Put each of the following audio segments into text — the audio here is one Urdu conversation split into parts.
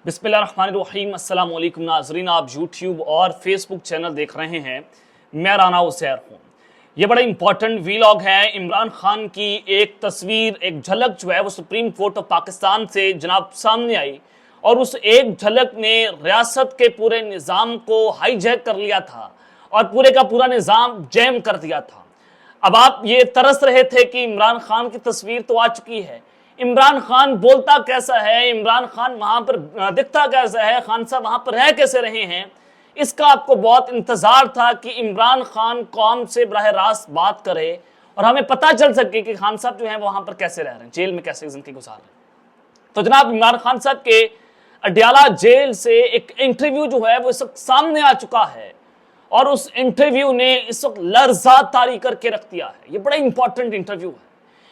بسم اللہ الرحمن الرحیم۔ السلام علیکم ناظرین، آپ یوٹیوب اور فیس بک چینل دیکھ رہے ہیں، میں رانا عزیر ہوں۔ یہ بڑا امپورٹنٹ ویلاگ ہے۔ عمران خان کی ایک تصویر، ایک جھلک جو ہے وہ سپریم کورٹ آف پاکستان سے جناب سامنے آئی، اور اس ایک جھلک نے ریاست کے پورے نظام کو ہائی جیک کر لیا تھا اور پورے کا پورا نظام جیم کر دیا تھا۔ اب آپ یہ ترس رہے تھے کہ عمران خان کی تصویر تو آ چکی ہے، عمران خان بولتا کیسا ہے، عمران خان وہاں پر دکھتا کیسا ہے، خان صاحب وہاں پر رہ کیسے رہے ہیں۔ اس کا آپ کو بہت انتظار تھا کہ عمران خان قوم سے براہ راست بات کرے اور ہمیں پتہ چل سکے کہ خان صاحب جو ہیں وہاں پر کیسے رہ رہے ہیں، جیل میں کیسے زندگی گزار رہے ہیں۔ تو جناب عمران خان صاحب کے اڈیالہ جیل سے ایک انٹرویو جو ہے وہ اس وقت سامنے آ چکا ہے، اور اس انٹرویو نے اس وقت لرزہ طاری کر کے رکھ دیا ہے۔ یہ بڑا امپورٹنٹ انٹرویو ہے۔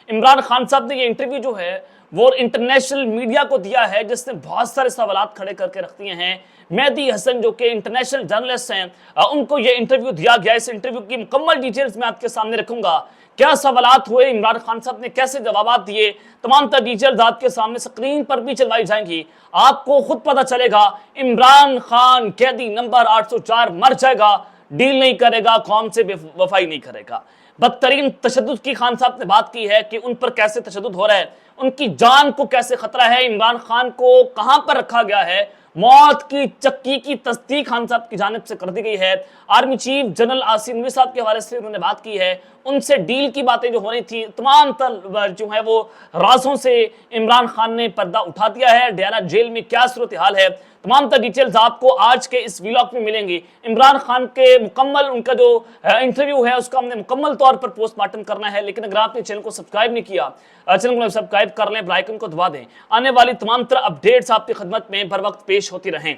عمران خان صاحب نے یہ انٹرویو جو ہے وہ انٹرنیشنل میڈیا کو دیا ہے، جس نے بہت سارے سوالات کھڑے کر کے رکھ دیے ہیں۔ مہدی حسن جو کہ انٹرنیشنل جرنلسٹ ہیں، ان کو یہ انٹرویو دیا گیا۔ اس انٹرویو کی مکمل ڈیٹیلز میں آپ کے سامنے رکھوں گا، کیا سوالات ہوئے، عمران خان صاحب نے کیسے جوابات دیے، تمام تر ڈیٹیلز آپ کے سامنے سکرین پر بھی چلوائی جائیں گی۔ آپ کو خود پتہ چلے گا عمران خان قیدی نمبر 804 مر جائے گا، ڈیل نہیں کرے گا، قوم سے بے وفائی نہیں کرے گا۔ بدترین تشدد کی خان صاحب نے بات کی ہے کہ ان پر کیسے تشدد ہو رہا ہے، ان کی جان کو کیسے خطرہ ہے، عمران خان کو کہاں پر رکھا گیا ہے۔ موت کی چکی کی تصدیق خان صاحب کی جانب سے کر دی گئی ہے۔ Army chief general Asif Naqvi صاحب کے حوالے سے انہوں نے بات کی ہے، ان سے ڈیل کی باتیں جو ہو رہی تھی، تمام تر جو ہے وہ رازوں سے عمران خان نے پردہ اٹھا دیا ہے۔ اڈیالہ جیل میں کیا صورتحال ہے، تمام تر ڈیٹیلز آپ کو آج کے اس ویلاگ میں ملیں گی۔ عمران خان کے مکمل ان کا جو انٹرویو ہے اس کا ہم نے مکمل طور پر پوسٹ مارٹم کرنا ہے، لیکن اگر آپ نے چینل کو سبسکرائب نہیں کیا، چینل کو سبسکرائب کر لیں، بیل آئیکن کو دبا دیں، آنے والی تمام تر اپڈیٹس آپ کی خدمت میں بر وقت پیش ہوتی رہیں۔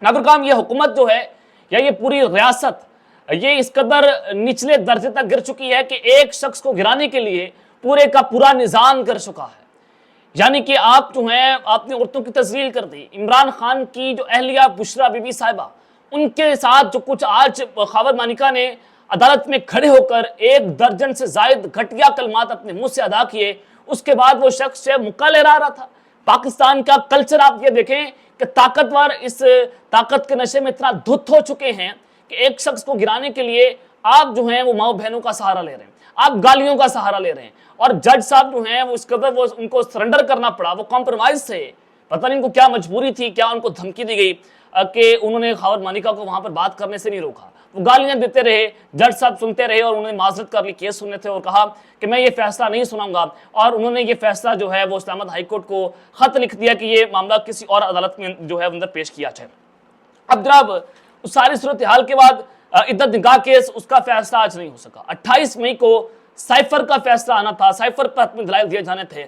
ناظرین، یہ حکومت جو ہے یا یہ پوری ریاست یہ اس قدر نچلے درجے تک گر چکی ہے کہ ایک شخص کو گرانے کے لیے پورے کا پورا نظام گر چکا ہے۔ یعنی کہ آپ جو ہیں آپ نے عورتوں کی تذلیل کر دی۔ عمران خان کی جو اہلیہ بشرا بی بی صاحبہ، ان کے ساتھ جو کچھ آج خاور مانیکا نے عدالت میں کھڑے ہو کر 1 درجن سے زائد گھٹیا کلمات اپنے منہ سے ادا کیے، اس کے بعد وہ شخص سے مکہ لہرا رہا تھا۔ پاکستان کا کلچر آپ یہ دیکھیں کہ طاقتور اس طاقت کے نشے میں اتنا دھت ہو چکے ہیں کہ ایک شخص کو گرانے کے لیے آپ جو ہیں وہ ماؤں بہنوں کا سہارا لے رہے ہیں، آپ گالیوں کا سہارا لے رہے ہیں، اور جج صاحب جو ہیں وہ اس قدر وہ ان کو سرنڈر کرنا پڑا، وہ کمپرومائز تھے۔ پتہ نہیں ان کو کیا مجبوری تھی، کیا ان کو دھمکی دی گئی کہ انہوں نے خاور مانیکا کو وہاں پر بات کرنے سے نہیں روکا۔ وہ گالیاں دیتے رہے، جج صاحب سنتے رہے، اور انہوں نے معذرت کر لی، کیس سننے تھے، اور کہا کہ میں یہ فیصلہ نہیں سناؤں گا، اور انہوں نے یہ فیصلہ جو ہے وہ اسلام آباد ہائی کورٹ کو خط لکھ دیا کہ یہ معاملہ کسی اور عدالت میں جو ہے اندر پیش کیا جائے۔ اب جناب اس ساری صورتحال کے بعد عدت نکاح کیس، اس کا فیصلہ آج نہیں ہو سکا۔ 28 مئی کو سائفر کا فیصلہ آنا تھا، سائفر پر اپنے دلائل دیے جانے تھے۔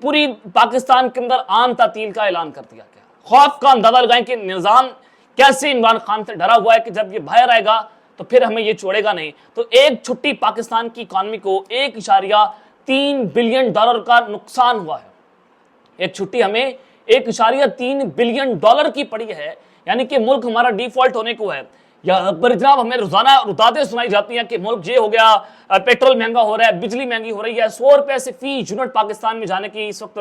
پوری پاکستان کے اندر عام تعطیل کا اعلان کر دیا گیا۔ خوف کا اندازہ لگائیں کہ نظام کیسے عمران خان سے ڈرا ہوا ہے کہ جب یہ باہر آئے گا تو پھر ہمیں یہ چھوڑے گا نہیں۔ تو ایک چھٹی پاکستان کی اکانومی کو 1.3 بلین ڈالر کا نقصان ہوا ہے۔ ایک چھٹی ہمیں 1.3 بلین ڈالر کی پڑی ہے، یعنی کہ ملک ہمارا ڈیفالٹ ہونے کو ہے۔ یا پر جناب ہمیں روزانہ رتادیں سنائی جاتی ہیں کہ ملک یہ ہو گیا، پیٹرول مہنگا ہو رہا ہے، بجلی مہنگی ہو رہی ہے، 100 روپے سے فی یونٹ پاکستان میں جانے کی اس وقت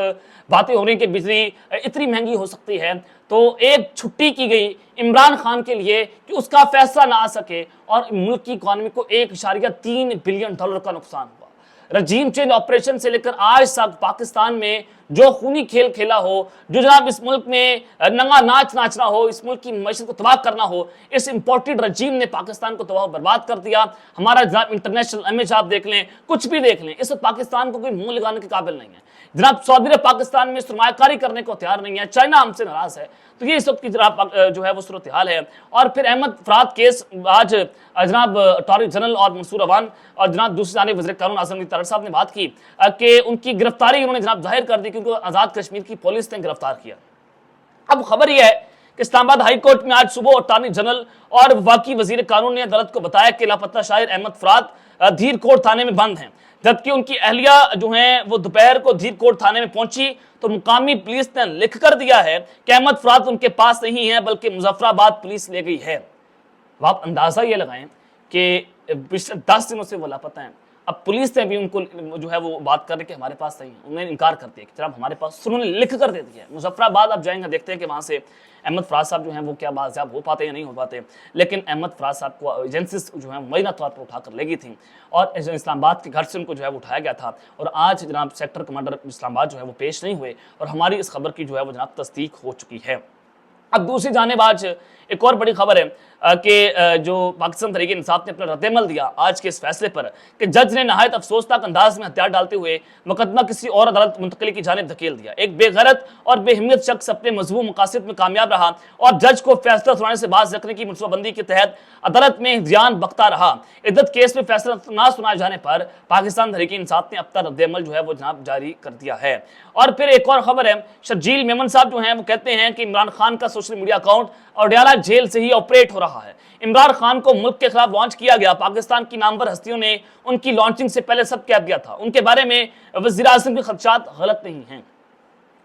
باتیں ہو رہی ہیں کہ بجلی اتنی مہنگی ہو سکتی ہے۔ تو ایک چھٹی کی گئی عمران خان کے لیے کہ اس کا فیصلہ نہ آ سکے، اور ملک کی اکانومی کو 1.3 بلین ڈالر کا نقصان ہوا۔ رجیم چینج آپریشن سے لے کر آج تک پاکستان میں جو خونی کھیل کھیلا ہو، جو جناب اس ملک میں ننگا ناچ ناچنا ہو، اس ملک کی معیشت کو تباہ کرنا ہو، اس امپورٹڈ رجیم نے پاکستان کو تباہ و برباد کر دیا۔ ہمارا جناب انٹرنیشنل امیج آپ دیکھ لیں، کچھ بھی دیکھ لیں، اس وقت پاکستان کو کوئی منہ لگانے کے قابل نہیں ہے۔ جناب سعودی عرب پاکستان میں سرمایہ کاری کرنے کو تیار نہیں ہے، چائنا ہم سے ناراض ہے۔ تو یہ اس وقت کی جناب جو ہے وہ صورتحال ہے۔ اور پھر احمد فرات کیس، آج جناب اٹارنی جنرل اور منصور عوان اور جناب دوسری جانب وزیر قانون اعظم علی طاہر صاحب نے بات کی کہ ان کی گرفتاری انہوں نے جناب ظاہر کر دی کیونکہ آزاد کشمیر کی پولیس نے گرفتار کیا۔ اب خبر یہ ہے کہ اسلام آباد ہائی کورٹ میں آج صبح اٹارنی جنرل اور وفاقی وزیر قانون نے عدالت کو بتایا کہ لاپتہ شاہر احمد فرات دھیر کوٹ تھانے میں بند ہیں، جبکہ ان کی اہلیہ جو ہیں وہ دوپہر کو دھیر کوٹ تھانے میں پہنچی تو مقامی پولیس نے لکھ کر دیا ہے کہ احمد فرات ان کے پاس نہیں ہے بلکہ مظفر آباد پولیس لے گئی ہے۔ آپ اندازہ یہ لگائیں کہ 10 دنوں سے وہ لاپتہ ہیں۔ اب پولیس نے بھی ان کو جو ہے وہ بات کر رہے کہ ہمارے پاس صحیح ہے، انہوں نے انکار کر دیا کہ جناب ہمارے پاس، انہوں نے لکھ کر دے دیا ہے۔ مظفر آباد آپ جائیں گے، دیکھتے ہیں کہ وہاں سے احمد فراز صاحب جو ہیں وہ کیا بازیاب ہو پاتے یا نہیں ہو پاتے، لیکن احمد فراز صاحب کو ایجنسیز جو ہیں مبینہ طور پر اٹھا کر لے گئی تھیں اور اسلام آباد کے گھر سے ان کو جو ہے وہ اٹھایا گیا تھا، اور آج جناب سیکٹر کمانڈر اسلام آباد جو ہے وہ پیش نہیں ہوئے، اور ہماری اس خبر کی جو ہے وہ جناب تصدیق ہو چکی ہے۔ اب دوسری جانب آج ایک اور بڑی خبر ہے کہ جو پاکستان تحریک انصاف نے اپنا رد عمل دیا آج کے اس فیصلے پر کہ جج نے نہایت افسوسناک انداز میں ہتھیار ڈالتے ہوئے مقدمہ کسی اور عدالت منتقلی کی جانب دھکیل دیا۔ ایک بے غیرت اور بے ہمت شخص اپنے مذموم مقاصد میں کامیاب رہا اور جج کو فیصلہ سنانے سے باز رکھنے کی منصوبہ بندی کے تحت عدالت میں ہذیان بکتا رہا۔ عدت کیس میں فیصلہ نہ سنائے جانے پر پاکستان تحریک انصاف نے اب تک رد عمل جو ہے وہ جناب جاری کر دیا ہے۔ اور پھر ایک اور خبر ہے، شرجیل میمن صاحب جو ہیں وہ کہتے ہیں کہ عمران خان کا social media account Adiala jail سے ہی آپریٹ ہو رہا ہے۔ عمران خان کو ملک کے خلاف لانچ کیا گیا، پاکستان کی نامور ہستیوں نے ان کی لانچنگ سے پہلے سب کہہ دیا تھا، ان کے بارے میں وزیر اعظم کے خدشات غلط نہیں ہیں،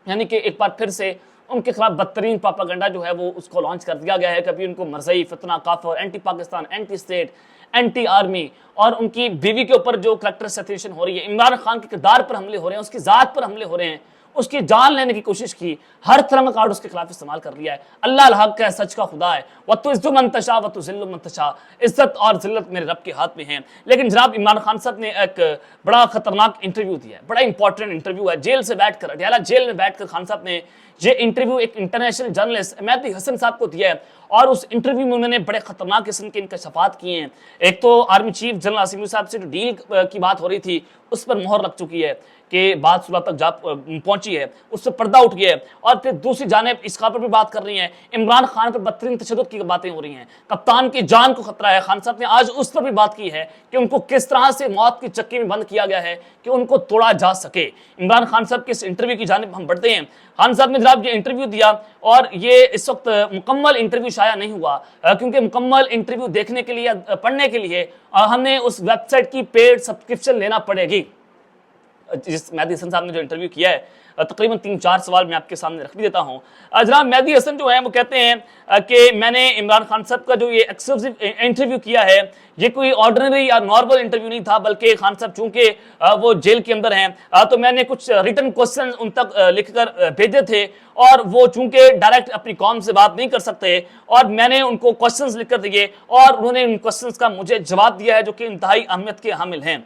یعنی کہ ایک بار پھر سے ان کے خلاف بدترین پروپیگنڈا جو ہے وہ اس کو لانچ کر دیا گیا ہے۔ کبھی ان کو مرزئی، فتنہ، کافر، anti Pakistan, anti state, anti army, اور ان کی بیوی کے اوپر جو کریکٹر اسیسینیشن ہو رہی ہے، عمران خان کے کردار پر حملے ہو رہے ہیں، اس کی ذات پر حملے ہو رہے ہیں، اس کی جان لینے کی کوشش کی، ہر طرح کا کارڈ اس کے خلاف استعمال کر لیا ہے۔ اللہ الحق ہے، سچ کا خدا ہے، وَتُعِزُّ مَن تَشَاءُ وَتُذِلُّ مَن تَشَاءُ، عزت اور ذلت میرے رب کے ہاتھ میں ہیں۔ لیکن جناب عمران خان صاحب نے ایک بڑا خطرناک انٹرویو دیا ہے، بڑا امپورٹنٹ انٹرویو ہے، جیل سے بیٹھ کر، اڈیالہ جیل میں بیٹھ کر خان صاحب نے یہ انٹرویو ایک انٹرنیشنل جرنلسٹ مہدی حسن صاحب کو دیا ہے، اور اس انٹرویو میں انہوں نے بڑے خطرناک قسم کے انکشافات کیے ہیں۔ ایک تو آرمی چیف جنرل عاصم صاحب سے جو ڈیل کی بات ہو رہی تھی اس پر مہر لگ چکی ہے کہ بات صبح تک جا پہنچی ہے، اس سے پردہ اٹھ گیا ہے، اور پھر دوسری جانب اس خبر پر بھی بات کر رہی ہیں، عمران خان پر بدترین تشدد کی باتیں ہو رہی ہیں، کپتان کی جان کو خطرہ ہے۔ خان صاحب نے آج اس پر بھی بات کی ہے کہ ان کو کس طرح سے موت کی چکی میں بند کیا گیا ہے کہ ان کو توڑا جا سکے۔ عمران خان صاحب کے اس انٹرویو کی جانب ہم بڑھتے ہیں۔ خان صاحب نے جناب یہ انٹرویو دیا، اور یہ اس وقت مکمل انٹرویو شائع نہیں ہوا کیونکہ مکمل انٹرویو دیکھنے کے لیے، پڑھنے کے لیے ہمیں اس ویب سائٹ کی پیڈ سبسکرپشن لینا پڑے گی۔ جس مہدی حسن صاحب نے جو انٹرویو کیا ہے، تقریباً 3-4 سوال میں آپ کے سامنے رکھ بھی دیتا ہوں۔ جناب مہدی حسن جو ہیں وہ کہتے ہیں کہ میں نے عمران خان صاحب کا جو یہ ایکسکلوسیو انٹرویو کیا ہے، یہ کوئی آرڈنری یا نارمل انٹرویو نہیں تھا، بلکہ خان صاحب چونکہ وہ جیل کے اندر ہیں تو میں نے کچھ ریٹن کوسچن ان تک لکھ کر بھیجے تھے، اور وہ چونکہ ڈائریکٹ اپنی قوم سے بات نہیں کر سکتے، اور میں نے ان کو کوسچنز لکھ کر دیے، اور انہوں نے ان کوسچنز کا مجھے جواب دیا ہے جو کہ انتہائی اہمیت کے حامل ہیں،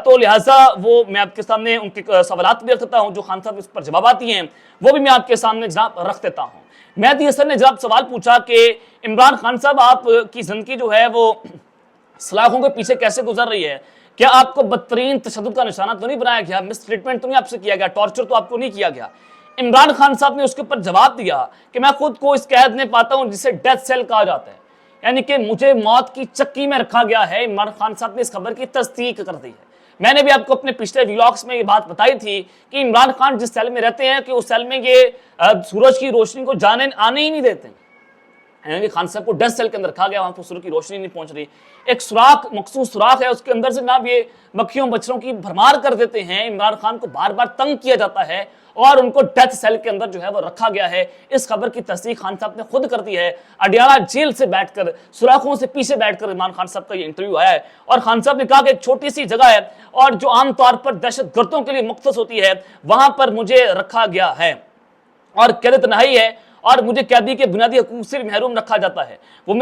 تو لہٰذا وہ میں آپ کے سامنے ان کے سوالات بھی رکھ دیتا ہوں، جو خان صاحب اس پر جوابات دیے ہیں وہ بھی میں آپ کے سامنے جناب رکھ دیتا ہوں۔ مہدی حسن نے جناب سوال پوچھا کہ عمران خان صاحب آپ کی زندگی جو ہے وہ سلاخوں کے پیچھے کیسے گزر رہی ہے؟ کیا آپ کو بدترین تشدد کا نشانہ تو نہیں بنایا گیا، مس ٹریٹمنٹ تو نہیں آپ سے کیا گیا، ٹارچر تو آپ کو نہیں کیا گیا؟ عمران خان صاحب نے اس کے اوپر جواب دیا کہ میں خود کو اس قید میں پاتا ہوں جسے ڈیتھ سیل کہا جاتا ہے، یعنی کہ مجھے موت کی چکی میں رکھا گیا ہے۔ عمران خان صاحب نے اس خبر کی تصدیق کر دی ہے۔ میں نے بھی آپ کو اپنے پچھلے ویلاگس میں یہ بات بتائی تھی کہ عمران خان جس سیل میں رہتے ہیں کہ اس سیل میں یہ سورج کی روشنی کو آنے ہی نہیں دیتے، یعنی خان صاحب کو ڈیتھ سیل کے اندر رکھا گیا، وہاں پر سورج کی روشنی نہیں پہنچ رہی، ایک سوراخ، مخصوص سوراخ ہے، اس کے اندر سے جناب یہ مکھیوں مچھروں کی بھرمار کر دیتے ہیں۔ عمران خان کو بار بار تنگ کیا جاتا ہے اور ان کو ڈیتھ سیل کے اندر جو ہے وہ رکھا گیا ہے۔ اس خبر کی تصدیق خان صاحب نے خود کر دی ہے۔ اڈیالہ جیل سے بیٹھ کر، سوراخوں سے پیچھے بیٹھ کر عمران خان صاحب کا یہ انٹرویو آیا ہے، اور خان صاحب نے کہا کہ ایک چھوٹی سی جگہ ہے اور جو عام طور پر دہشت گردوں کے لیے مختص ہوتی ہے، وہاں پر مجھے رکھا گیا ہے اور قید تنہائی ہے، اور مجھے قیدی کے بنیادی حقوق سے محروم رکھا جاتا ہے۔ وہ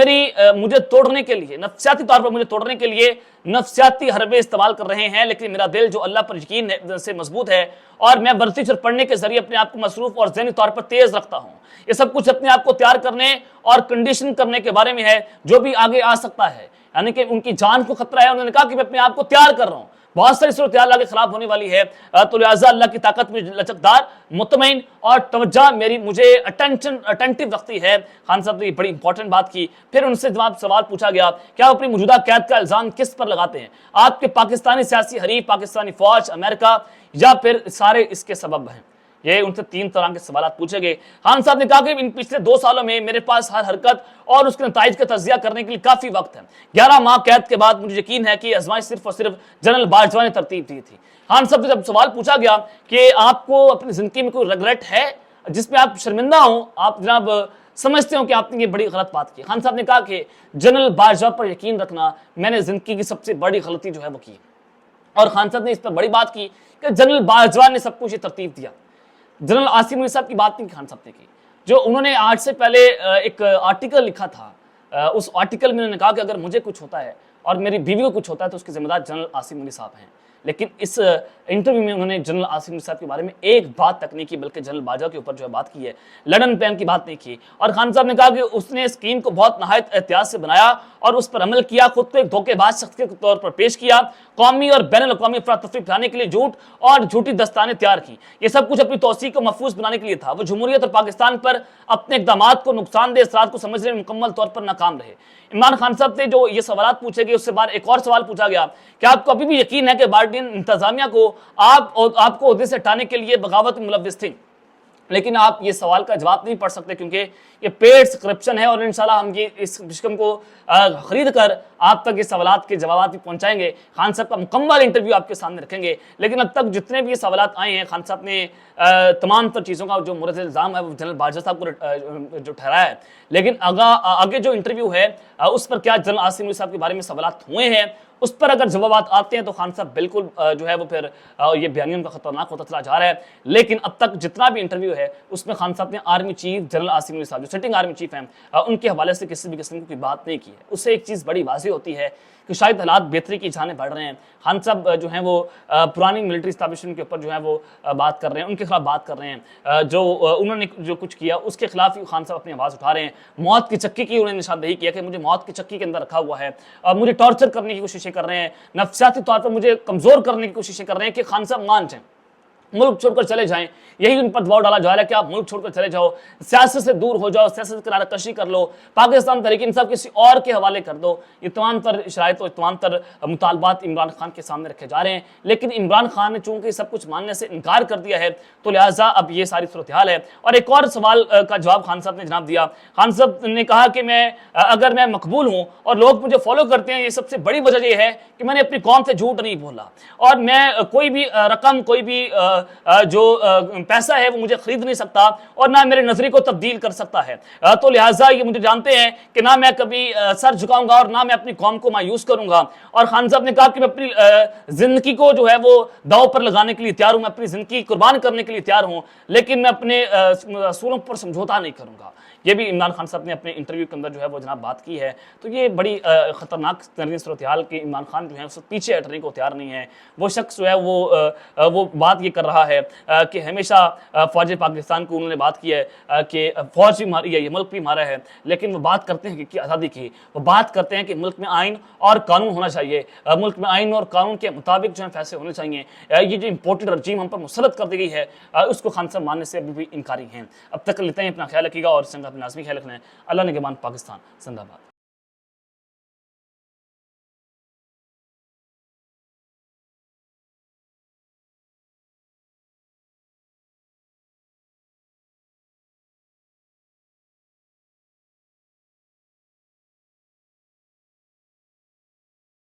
مجھے توڑنے کے لیے، نفسیاتی طور پر مجھے توڑنے کے لیے نفسیاتی حربے استعمال کر رہے ہیں، لیکن میرا دل جو اللہ پر یقین سے مضبوط ہے، اور میں ورزش اور پڑھنے کے ذریعے اپنے آپ کو مصروف اور ذہنی طور پر تیز رکھتا ہوں۔ یہ سب کچھ اپنے آپ کو تیار کرنے اور کنڈیشن کرنے کے بارے میں ہے جو بھی آگے آ سکتا ہے، یعنی کہ ان کی جان کو خطرہ ہے۔ انہوں نے کہا کہ میں اپنے آپ کو تیار کر رہا ہوں، بہت ساری صورتحال آگے خراب ہونے والی ہے، تو لہٰذا اللہ کی طاقت میں لچکدار، مطمئن اور توجہ مجھے اٹینٹیو رکھتی ہے۔ خان صاحب نے یہ بڑی امپورٹنٹ بات کی۔ پھر ان سے جواب سوال پوچھا گیا کہ آپ اپنی موجودہ قید کا الزام کس پر لگاتے ہیں؟ آپ کے پاکستانی سیاسی حریف، پاکستانی فوج، امریکہ، یا پھر سارے اس کے سبب ہیں؟ یہ ان سے 3 طرح کے سوالات پوچھے گئے۔ خان صاحب نے کہا کہ ان پچھلے 2 سالوں میں میرے پاس ہر حرکت اور اس کے نتائج کا تجزیہ کرنے کے لیے کافی وقت ہے۔ 11 ماہ قید کے بعد مجھے یقین ہے کہ یہ آزمائش صرف اور صرف جنرل باجوہ نے ترتیب دی تھی۔ خان صاحب سے جب سوال پوچھا گیا کہ آپ کو اپنی زندگی میں کوئی ریگریٹ ہے جس میں آپ شرمندہ ہوں، آپ جناب سمجھتے ہو کہ آپ نے یہ بڑی غلط بات کی؟ خان صاحب نے کہا کہ جنرل باجوہ پر یقین رکھنا، میں نے زندگی کی سب سے بڑی غلطی جو ہے وہ کی، اور خان صاحب نے اس پر بڑی بات کی کہ جنرل باجوہ نے سب کچھ یہ ترتیب دیا. جنرل عاصم علی صاحب کی بات نہیں خان صاحب نے کی. جو انہوں نے آج سے پہلے ایک آرٹیکل لکھا تھا, اس آرٹیکل میں انہوں نے کہا کہ اگر مجھے کچھ ہوتا ہے اور میری بیوی کو کچھ ہوتا ہے تو اس کی ذمہ دار جنرل عاصم علی صاحب ہیں. لیکن اس انٹرویو میں انہوں نے جنرل عاصم علی صاحب کے بارے میں ایک بات تک نہیں کی, بلکہ جنرل باجوہ کے اوپر جو ہے بات کی ہے, لنڈن پلان کی بات نہیں کی. اور خان صاحب نے کہا کہ اس نے اسکیم کو بہت نہایت احتیاط سے بنایا اور اس پر عمل کیا, خود کو ایک دھوکے باز شخص کے طور پر پیش کیا, قومی اور بین الاقوامی افراتفری پھیلانے کے لیے جھوٹ اور جھوٹی دستانیں تیار کی. یہ سب کچھ اپنی توسیع کو محفوظ بنانے کے لیے تھا. وہ جمہوریت اور پاکستان پر اپنے اقدامات کو نقصان دہ اثرات کو سمجھنے میں مکمل طور پر ناکام رہے. عمران خان صاحب سے جو یہ سوالات پوچھے گئے اس سے بعد ایک اور سوال پوچھا گیا کہ آپ کو ابھی بھی یقین ہے کہ بائیڈن انتظامیہ کو آپ کو عہدے سے ہٹانے کے لیے بغاوت میں ملوث تھے؟ لیکن آپ یہ سوال کا جواب نہیں پڑھ سکتے کیونکہ یہ پیڈ کرپشن ہے, اور انشاءاللہ ہم یہ اس سسٹم کو خرید کر آپ تک یہ سوالات کے جوابات بھی پہنچائیں گے. خان صاحب کا مکمل انٹرویو آپ کے سامنے رکھیں گے. لیکن اب تک جتنے بھی یہ سوالات آئے ہیں, خان صاحب نے تمام تر چیزوں کا جو مورد الزام ہے وہ جنرل باجوہ صاحب کو جو ٹھہرایا ہے. لیکن آگے جو انٹرویو ہے اس پر کیا جنرل عاصم علی صاحب کے بارے میں سوالات ہوئے ہیں, اس پر اگر جوابات آتے ہیں تو خان صاحب بالکل جو ہے وہ پھر یہ بیانیہ ان کا خطرناک ہوتا چلا جا رہا ہے. لیکن اب تک جتنا بھی انٹرویو ہے اس میں خان صاحب نے آرمی چیف جنرل عاصم علی صاحب جو سٹنگ آرمی چیف ہیں ان کے حوالے سے کسی بھی قسم کی کوئی بات نہیں کی ہے. اس سے ایک چیز بڑی واضح ہوتی ہے کہ شاید حالات بہتری کی جانب بڑھ رہے ہیں. خان صاحب جو ہیں وہ پرانی ملٹری اسٹیبلشمنٹ کے اوپر جو ہے وہ بات کر رہے ہیں, ان کے خلاف بات کر رہے ہیں. جو انہوں نے جو کچھ کیا اس کے خلاف ہی خان صاحب اپنی آواز اٹھا رہے ہیں. موت کی چکی کی انہوں نے نشاندہی کیا کہ مجھے موت کی چکی کے اندر رکھا ہوا ہے, مجھے ٹارچر کرنے کی کوششیں کر رہے ہیں, نفسیاتی طور پر مجھے کمزور کرنے کی کوششیں کر رہے ہیں کہ خان صاحب مان جائیں, ملک چھوڑ کر چلے جائیں. یہی ان پر دباؤ ڈالا جا رہا ہے کہ آپ ملک چھوڑ کر چلے جاؤ, سیاست سے دور ہو جاؤ, سیاست کنارہ کشی کر لو, پاکستان تحریک انصاف کسی اور کے حوالے کر دو. یہ تمام تر شرائط اور تمام تر مطالبات عمران خان کے سامنے رکھے جا رہے ہیں. لیکن عمران خان نے چونکہ سب کچھ ماننے سے انکار کر دیا ہے تو لہٰذا اب یہ ساری صورتحال ہے. اور ایک اور سوال کا جواب خان صاحب نے جناب دیا. خان صاحب نے کہا کہ اگر میں مقبول ہوں اور لوگ مجھے فالو کرتے ہیں, یہ سب سے بڑی وجہ یہ ہے کہ میں نے اپنی قوم سے جھوٹ نہیں بولا, اور میں کوئی بھی رقم, کوئی بھی جو پیسہ ہے وہ مجھے خرید نہیں سکتا اور نہ میرے نظریے کو تبدیل کر سکتا ہے. تو لہٰذا یہ مجھے جانتے ہیں کہ نہ میں کبھی سر جھکاؤں گا اور نہ میں اپنی قوم کو مایوس کروں گا. اور خان صاحب نے کہا کہ میں اپنی زندگی کو جو ہے وہ داؤ پر لگانے کے لیے تیار ہوں, میں اپنی زندگی قربان کرنے کے لیے تیار ہوں, لیکن میں اپنے اصولوں پر سمجھوتا نہیں کروں گا. یہ بھی عمران خان صاحب نے اپنے انٹرویو کے اندر جو ہے وہ جناب بات کی ہے. تو یہ بڑی خطرناک ترین صورتحال کہ عمران خان جو ہے اس پیچھے ہٹنے کو تیار نہیں ہے. وہ شخص جو ہے وہ بات یہ کر رہا ہے کہ ہمیشہ فوج پاکستان کو انہوں نے بات کی ہے کہ فوج بھی ماری ہے, یہ ملک بھی مارا ہے, لیکن وہ بات کرتے ہیں کہ آزادی کی, وہ بات کرتے ہیں کہ ملک میں آئین اور قانون ہونا چاہیے, ملک میں آئین اور قانون کے مطابق جو ہے فیصلے ہونے چاہیے. یہ جو امپورٹڈ رجیم ہم پر مسلط کر دی گئی ہے اس کو خان صاحب ماننے سے ابھی بھی انکاری ہیں. اب تک لیتے ہیں, اپنا خیال رکھیے گا اور سنگ اپنا لازمی خیال رکھنا ہے. اللہ نگہبان. پاکستان زندہ باد.